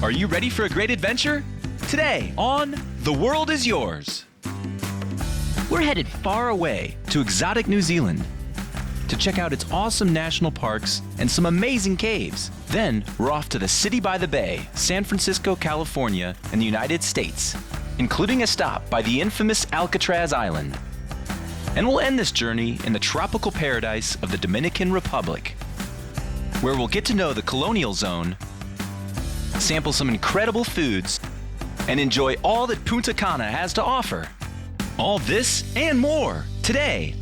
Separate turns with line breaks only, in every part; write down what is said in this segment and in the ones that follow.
Are you ready for a great adventure? Today on The World is Yours. We're headed far away to exotic New Zealand to check out its awesome national parks and some amazing caves. Then we're off to the city by the bay, San Francisco, California, in the United States, including a stop by the infamous Alcatraz Island. And we'll end this journey in the tropical paradise of the Dominican Republic, where we'll get to know the Colonial Zone, sample some incredible foods, and enjoy all that Punta Cana has to offer. All this and more today.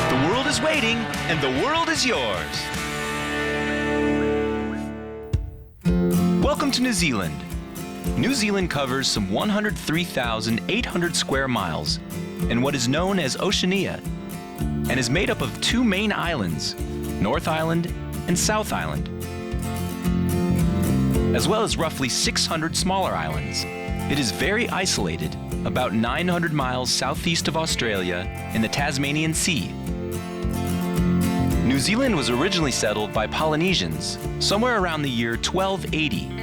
The world is waiting, and the world is yours. Welcome to New Zealand. New Zealand covers some 103,800 square miles in what is known as Oceania, and is made up of two main islands, North Island and South Island, as well as roughly 600 smaller islands. It is very isolated, about 900 miles southeast of Australia in the Tasmanian Sea. New Zealand was originally settled by Polynesians somewhere around the year 1280.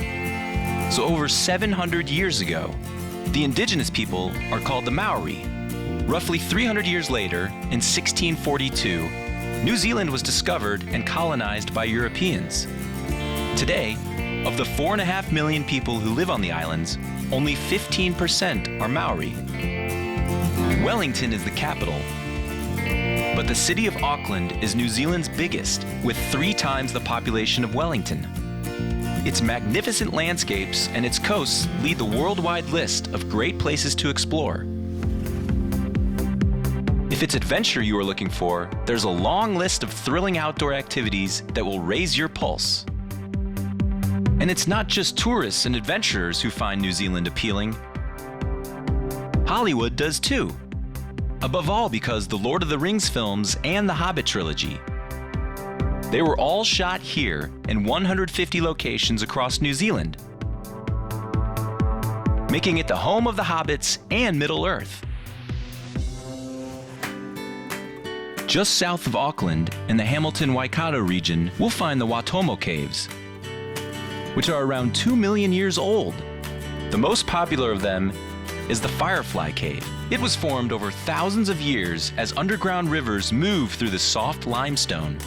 So over 700 years ago. The indigenous people are called the Maori. Roughly 300 years later, in 1642, New Zealand was discovered and colonized by Europeans. Today, of the 4.5 million people who live on the islands, only 15% are Maori. Wellington is the capital, but the city of Auckland is New Zealand's biggest, with 3 times the population of Wellington. Its magnificent landscapes and its coasts lead the worldwide list of great places to explore. If it's adventure you are looking for, there's a long list of thrilling outdoor activities that will raise your pulse. And it's not just tourists and adventurers who find New Zealand appealing. Hollywood does too. Above all because the Lord of the Rings films and the Hobbit trilogy. They were all shot here in 150 locations across New Zealand, making it the home of the Hobbits and Middle-earth. Just south of Auckland, in the Hamilton-Waikato region, we'll find the Waitomo Caves, which are around 2 million years old. The most popular of them is the Firefly Cave. It was formed over thousands of years as underground rivers move through the soft limestone.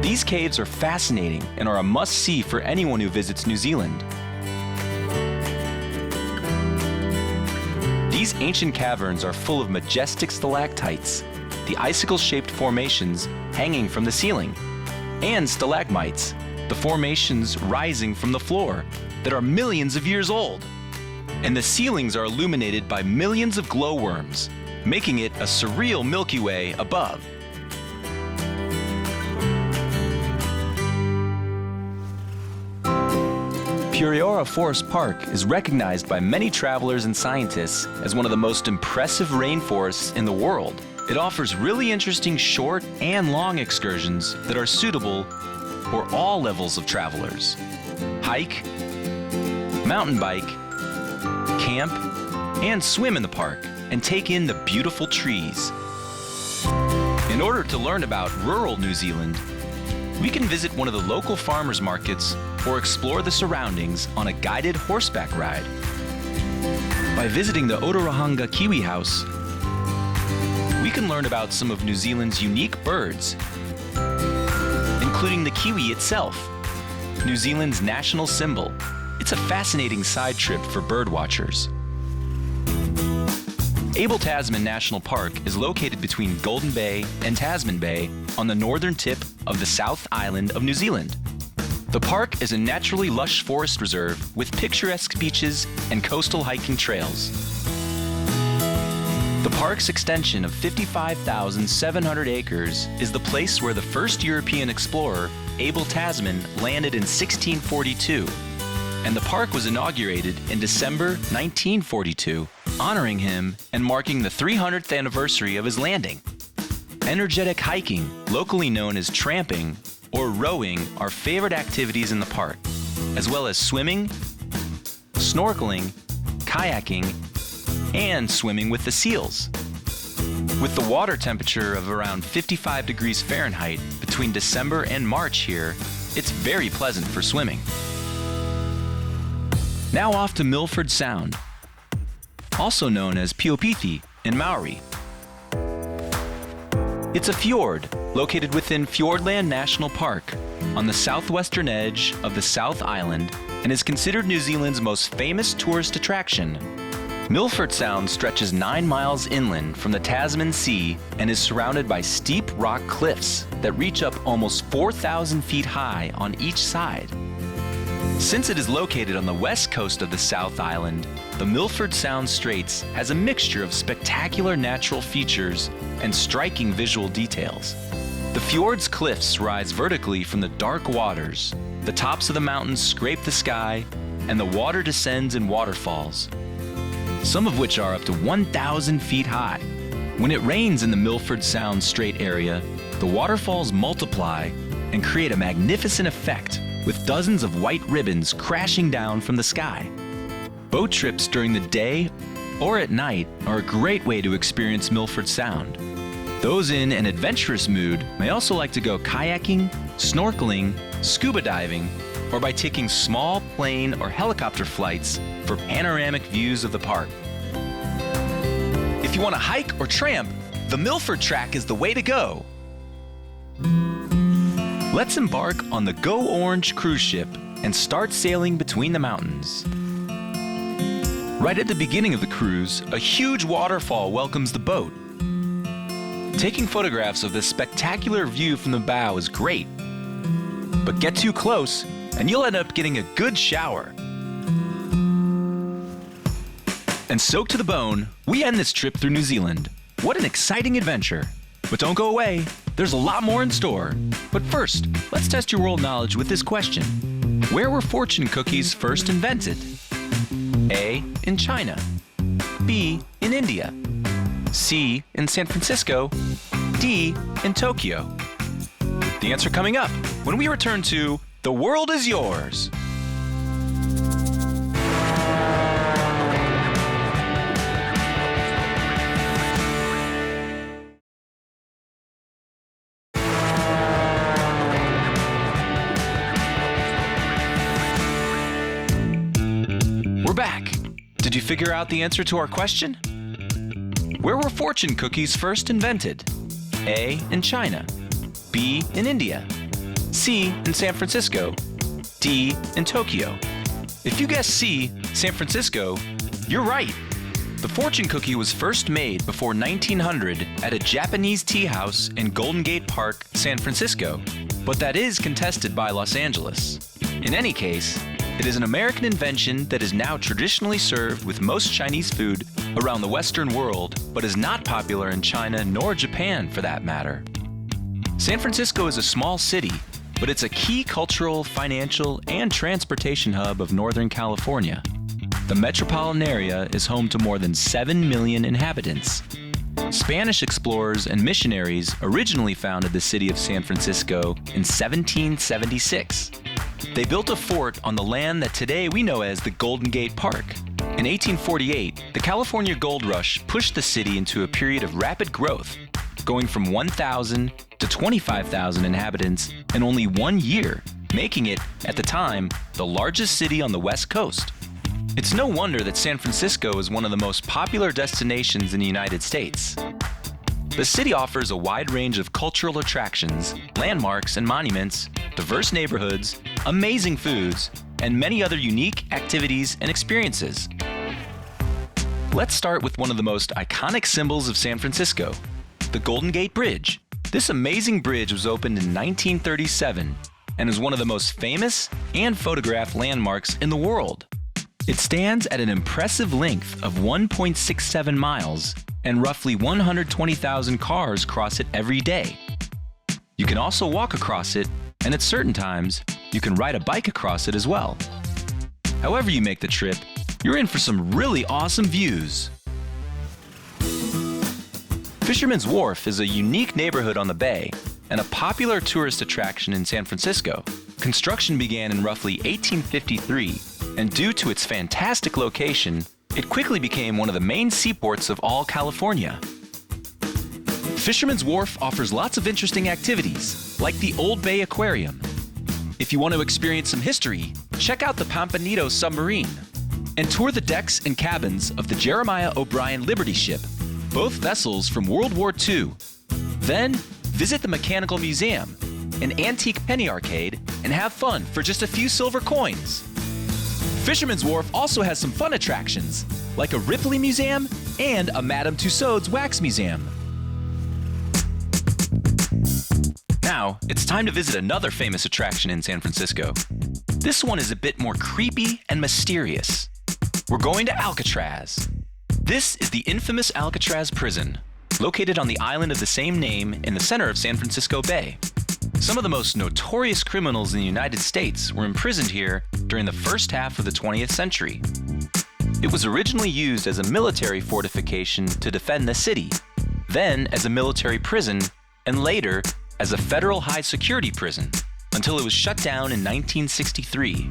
These caves are fascinating and are a must-see for anyone who visits New Zealand. These ancient caverns are full of majestic stalactites, the icicle-shaped formations hanging from the ceiling, and stalagmites, the formations rising from the floor that are millions of years old. And the ceilings are illuminated by millions of glowworms, making it a surreal Milky Way above. Pureora Forest Park is recognized by many travelers and scientists as one of the most impressive rainforests in the world. It offers really interesting short and long excursions that are suitable for all levels of travelers. Hike, mountain bike, camp, and swim in the park and take in the beautiful trees. In order to learn about rural New Zealand, we can visit one of the local farmers markets or explore the surroundings on a guided horseback ride. By visiting the Otorohanga Kiwi House, we can learn about some of New Zealand's unique birds, including the kiwi itself, New Zealand's national symbol. It's a fascinating side trip for bird watchers. Abel Tasman National Park is located between Golden Bay and Tasman Bay on the northern tip of the South Island of New Zealand. The park is a naturally lush forest reserve with picturesque beaches and coastal hiking trails. The park's extension of 55,700 acres is the place where the first European explorer, Abel Tasman, landed in 1642, and the park was inaugurated in December 1942, honoring him and marking the 300th anniversary of his landing. Energetic hiking, locally known as tramping or rowing, are favorite activities in the park, as well as swimming, snorkeling, kayaking, and swimming with the seals. With the water temperature of around 55 degrees Fahrenheit between December and March here, it's very pleasant for swimming. Now off to Milford Sound, also known as Piopiti in Maori. It's a fjord located within Fiordland National Park on the southwestern edge of the South Island and is considered New Zealand's most famous tourist attraction. Milford Sound stretches 9 miles inland from the Tasman Sea and is surrounded by steep rock cliffs that reach up almost 4,000 feet high on each side. Since it is located on the west coast of the South Island, the Milford Sound Straits has a mixture of spectacular natural features and striking visual details. The fjord's cliffs rise vertically from the dark waters, the tops of the mountains scrape the sky, and the water descends in waterfalls, some of which are up to 1,000 feet high. When it rains in the Milford Sound Strait area, the waterfalls multiply and create a magnificent effect with dozens of white ribbons crashing down from the sky. Boat trips during the day or at night are a great way to experience Milford Sound. Those in an adventurous mood may also like to go kayaking, snorkeling, scuba diving, or by taking small plane or helicopter flights for panoramic views of the park. If you want to hike or tramp, the Milford Track is the way to go. Let's embark on the Go Orange cruise ship and start sailing between the mountains. Right at the beginning of the cruise, a huge waterfall welcomes the boat. Taking photographs of this spectacular view from the bow is great, but get too close and you'll end up getting a good shower. And soaked to the bone, we end this trip through New Zealand. What an exciting adventure. But don't go away, there's a lot more in store. But first, let's test your world knowledge with this question. Where were fortune cookies first invented? A, in China. B, in India. C, in San Francisco. D, in Tokyo. The answer coming up when we return to The World is Yours. We're back. Did you figure out the answer to our question? Where were fortune cookies first invented? A, in China. B, in India. C, in San Francisco. D, in Tokyo. If you guessed C, San Francisco, you're right. The fortune cookie was first made before 1900 at a Japanese tea house in Golden Gate Park, San Francisco, but that is contested by Los Angeles. In any case, it is an American invention that is now traditionally served with most Chinese food around the Western world, but is not popular in China nor Japan for that matter. San Francisco is a small city, but it's a key cultural, financial, and transportation hub of Northern California. The metropolitan area is home to more than 7 million inhabitants. Spanish explorers and missionaries originally founded the city of San Francisco in 1776. They built a fort on the land that today we know as the Golden Gate Park. In 1848, the California Gold Rush pushed the city into a period of rapid growth, going from 1,000 to 25,000 inhabitants in only 1 year, making it, at the time, the largest city on the West Coast. It's no wonder that San Francisco is one of the most popular destinations in the United States. The city offers a wide range of cultural attractions, landmarks and monuments, diverse neighborhoods, amazing foods, and many other unique activities and experiences. Let's start with one of the most iconic symbols of San Francisco, the Golden Gate Bridge. This amazing bridge was opened in 1937 and is one of the most famous and photographed landmarks in the world. It stands at an impressive length of 1.67 miles, and roughly 120,000 cars cross it every day. You can also walk across it, and at certain times, you can ride a bike across it as well. However you make the trip, you're in for some really awesome views. Fisherman's Wharf is a unique neighborhood on the bay and a popular tourist attraction in San Francisco. Construction began in roughly 1853, and due to its fantastic location, It quickly became one of the main seaports of all California. Fisherman's Wharf offers lots of interesting activities, like the Old Bay Aquarium. If you want to experience some history, check out the Pampanito submarine and tour the decks and cabins of the Jeremiah O'Brien Liberty ship, both vessels from World War II. Then, visit the Mechanical Museum, an antique penny arcade, and have fun for just a few silver coins. Fisherman's Wharf also has some fun attractions, like a Ripley Museum and a Madame Tussaud's Wax Museum. Now, it's time to visit another famous attraction in San Francisco. This one is a bit more creepy and mysterious. We're going to Alcatraz. This is the infamous Alcatraz prison, located on the island of the same name in the center of San Francisco Bay. Some of the most notorious criminals in the United States were imprisoned here during the first half of the 20th century. It was originally used as a military fortification to defend the city, then as a military prison, and later as a federal high-security prison, until it was shut down in 1963.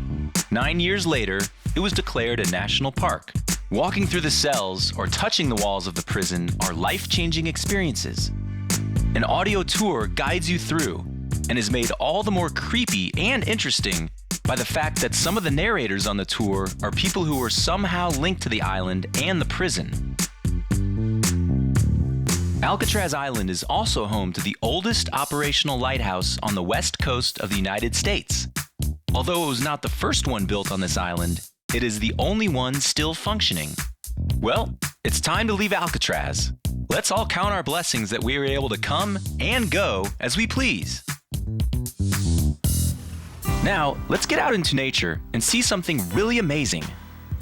9 years later, it was declared a national park. Walking through the cells or touching the walls of the prison are life-changing experiences. An audio tour guides you through and is made all the more creepy and interesting by the fact that some of the narrators on the tour are people who were somehow linked to the island and the prison. Alcatraz Island is also home to the oldest operational lighthouse on the west coast of the United States. Although it was not the first one built on this island, it is the only one still functioning. Well, it's time to leave Alcatraz. Let's all count our blessings that we were able to come and go as we please. Now, let's get out into nature and see something really amazing.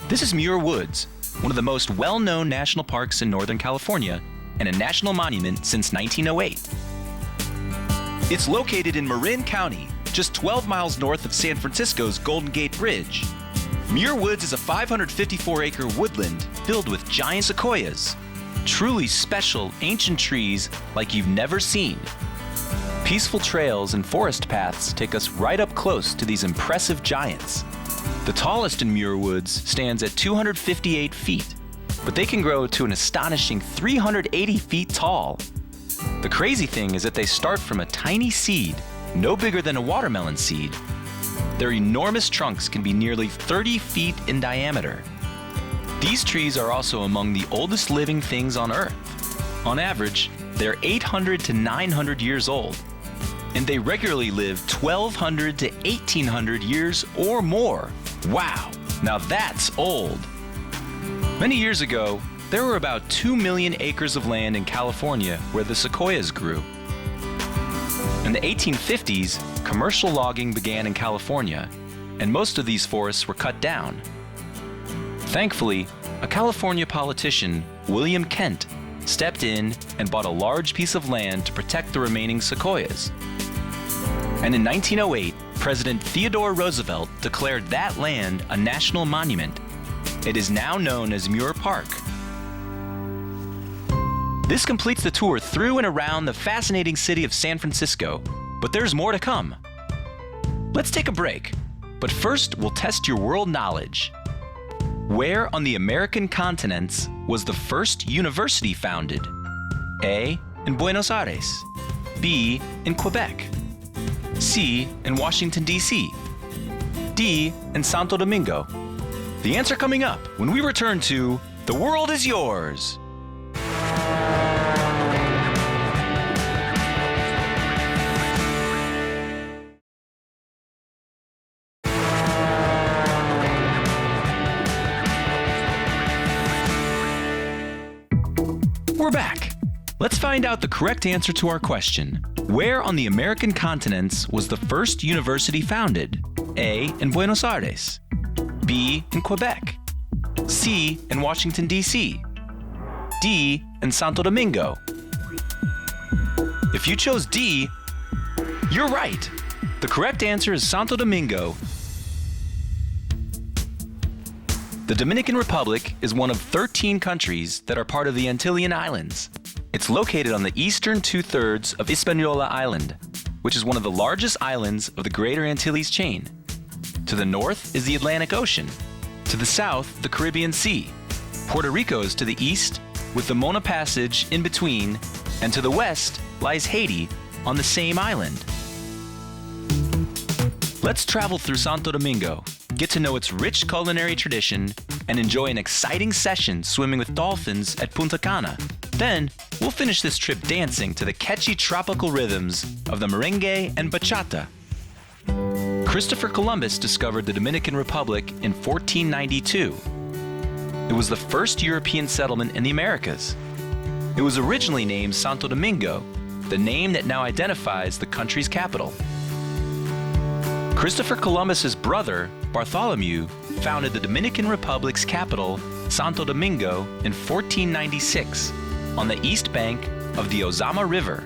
This is Muir Woods, one of the most well-known national parks in Northern California and a national monument since 1908. It's located in Marin County, just 12 miles north of San Francisco's Golden Gate Bridge. Muir Woods is a 554-acre woodland filled with giant sequoias, truly special ancient trees like you've never seen. Peaceful trails and forest paths take us right up close to these impressive giants. The tallest in Muir Woods stands at 258 feet, but they can grow to an astonishing 380 feet tall. The crazy thing is that they start from a tiny seed, no bigger than a watermelon seed. Their enormous trunks can be nearly 30 feet in diameter. These trees are also among the oldest living things on Earth. On average, they're 800 to 900 years old, and they regularly live 1,200 to 1,800 years or more. Wow, now that's old. Many years ago, there were about 2 million acres of land in California where the sequoias grew. In the 1850s, commercial logging began in California, and most of these forests were cut down. Thankfully, a California politician, William Kent, stepped in and bought a large piece of land to protect the remaining sequoias. And in 1908, President Theodore Roosevelt declared that land a national monument. It is now known as Muir Park. This completes the tour through and around the fascinating city of San Francisco, but there's more to come. Let's take a break, but first we'll test your world knowledge. Where on the American continents was the first university founded? A. In Buenos Aires. B. In Quebec. C. In Washington, D.C. D. In Santo Domingo. The answer coming up when we return to The World is Yours. We're back. Let's find out the correct answer to our question. Where on the American continents was the first university founded? A. In Buenos Aires. B. In Quebec. C. In Washington, D.C. D. In Santo Domingo. If you chose D, you're right. The correct answer is Santo Domingo. The Dominican Republic is one of 13 countries that are part of the Antillean Islands. It's located on the eastern two-thirds of Hispaniola Island, which is one of the largest islands of the Greater Antilles chain. To the north is the Atlantic Ocean. To the south, the Caribbean Sea. Puerto Rico is to the east, with the Mona Passage in between, and to the west lies Haiti on the same island. Let's travel through Santo Domingo, get to know its rich culinary tradition, and enjoy an exciting session swimming with dolphins at Punta Cana. Then, we'll finish this trip dancing to the catchy tropical rhythms of the merengue and bachata. Christopher Columbus discovered the Dominican Republic in 1492. It was the first European settlement in the Americas. It was originally named Santo Domingo, the name that now identifies the country's capital. Christopher Columbus's brother, Bartholomew, founded the Dominican Republic's capital, Santo Domingo, in 1496 on the east bank of the Ozama River.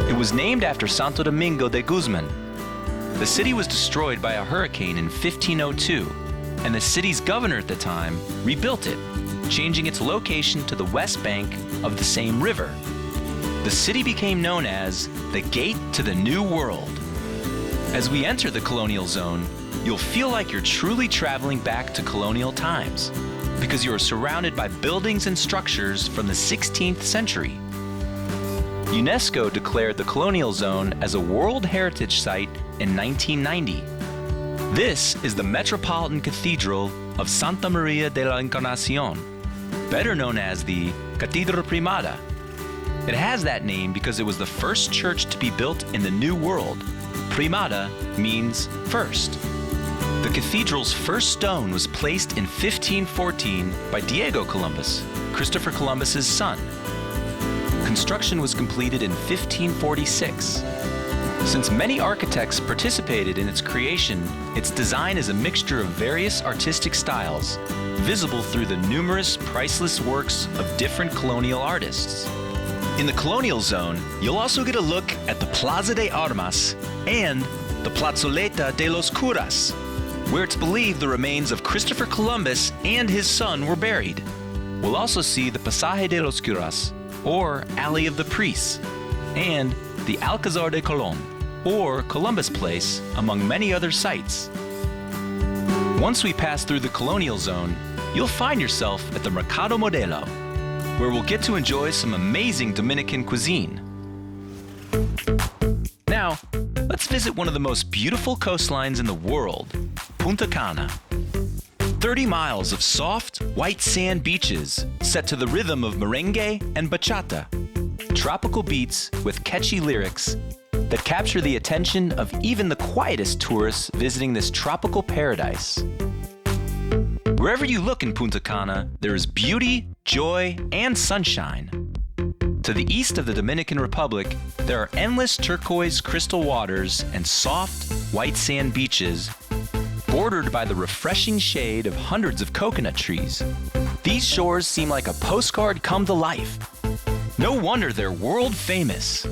It was named after Santo Domingo de Guzman. The city was destroyed by a hurricane in 1502, and the city's governor at the time rebuilt it, changing its location to the west bank of the same river. The city became known as the Gate to the New World. As we enter the Colonial Zone, you'll feel like you're truly traveling back to colonial times, because you are surrounded by buildings and structures from the 16th century. UNESCO declared the Colonial Zone as a World Heritage Site in 1990. This is the Metropolitan Cathedral of Santa Maria de la Encarnacion, better known as the Catedral Primada. It has that name because it was the first church to be built in the New World. Primada means first. The cathedral's first stone was placed in 1514 by Diego Columbus, Christopher Columbus's son. Construction was completed in 1546. Since many architects participated in its creation, its design is a mixture of various artistic styles, visible through the numerous priceless works of different colonial artists. In the Colonial Zone, you'll also get a look at the Plaza de Armas and the Plazoleta de los Curas, where it's believed the remains of Christopher Columbus and his son were buried. We'll also see the Pasaje de los Curas, or Alley of the Priests, and the Alcázar de Colón, or Columbus Place, among many other sites. Once we pass through the Colonial Zone, you'll find yourself at the Mercado Modelo, where we'll get to enjoy some amazing Dominican cuisine. Now, let's visit one of the most beautiful coastlines in the world, Punta Cana. 30 miles of soft, white sand beaches set to the rhythm of merengue and bachata. Tropical beats with catchy lyrics that capture the attention of even the quietest tourists visiting this tropical paradise. Wherever you look in Punta Cana, there is beauty, joy, and sunshine. To the east of the Dominican Republic, there are endless turquoise crystal waters and soft, white sand beaches, bordered by the refreshing shade of hundreds of coconut trees. These shores seem like a postcard come to life. No wonder they're world famous.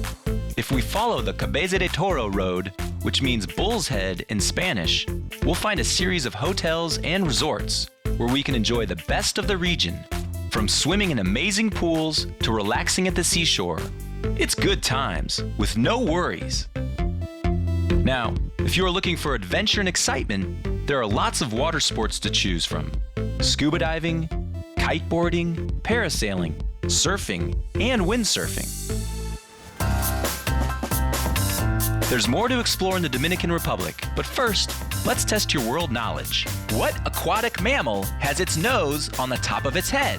If we follow the Cabeza de Toro Road, which means Bull's Head in Spanish, we'll find a series of hotels and resorts where we can enjoy the best of the region, from swimming in amazing pools to relaxing at the seashore. It's good times, with no worries. Now, if you are looking for adventure and excitement, there are lots of water sports to choose from: scuba diving, kiteboarding, parasailing, surfing, and windsurfing. There's more to explore in the Dominican Republic, but first, let's test your world knowledge. What aquatic mammal has its nose on the top of its head?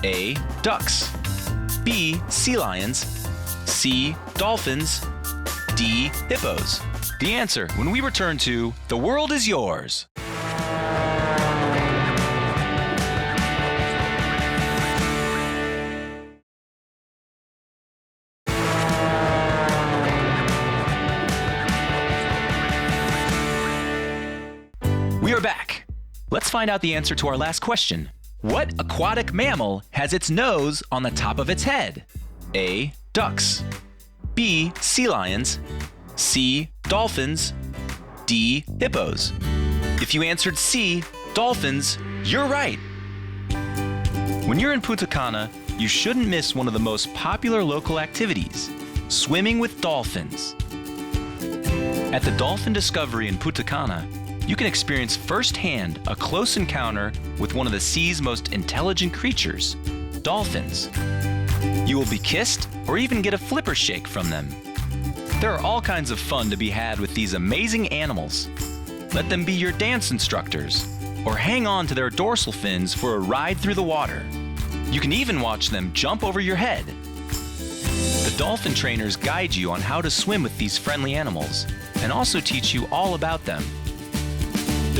A. Ducks. B. Sea lions. C. Dolphins. D. Hippos. The answer when we return to The World is Yours. We are back. Let's find out the answer to our last question. What aquatic mammal has its nose on the top of its head? A. Ducks. B. Sea lions. C. Dolphins. D. Hippos. If you answered C. Dolphins, you're right. When you're in Punta Cana, you shouldn't miss one of the most popular local activities: swimming with dolphins. At the Dolphin Discovery in Punta Cana, you can experience firsthand a close encounter with one of the sea's most intelligent creatures, dolphins. You will be kissed or even get a flipper shake from them. There are all kinds of fun to be had with these amazing animals. Let them be your dance instructors, or hang on to their dorsal fins for a ride through the water. You can even watch them jump over your head. The dolphin trainers guide you on how to swim with these friendly animals and also teach you all about them.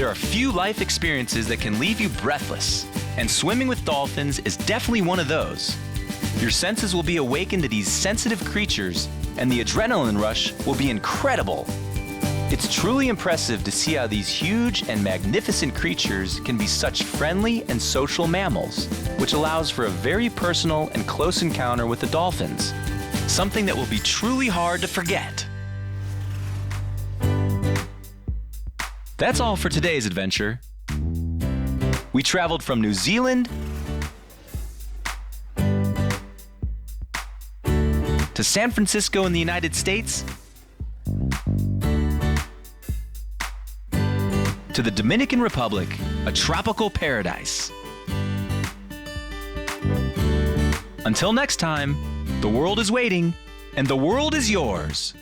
There are few life experiences that can leave you breathless, and swimming with dolphins is definitely one of those. Your senses will be awakened to these sensitive creatures, and the adrenaline rush will be incredible. It's truly impressive to see how these huge and magnificent creatures can be such friendly and social mammals, which allows for a very personal and close encounter with the dolphins, something that will be truly hard to forget. That's all for today's adventure. We traveled from New Zealand to San Francisco in the United States to the Dominican Republic, a tropical paradise. Until next time, the world is waiting and the world is yours.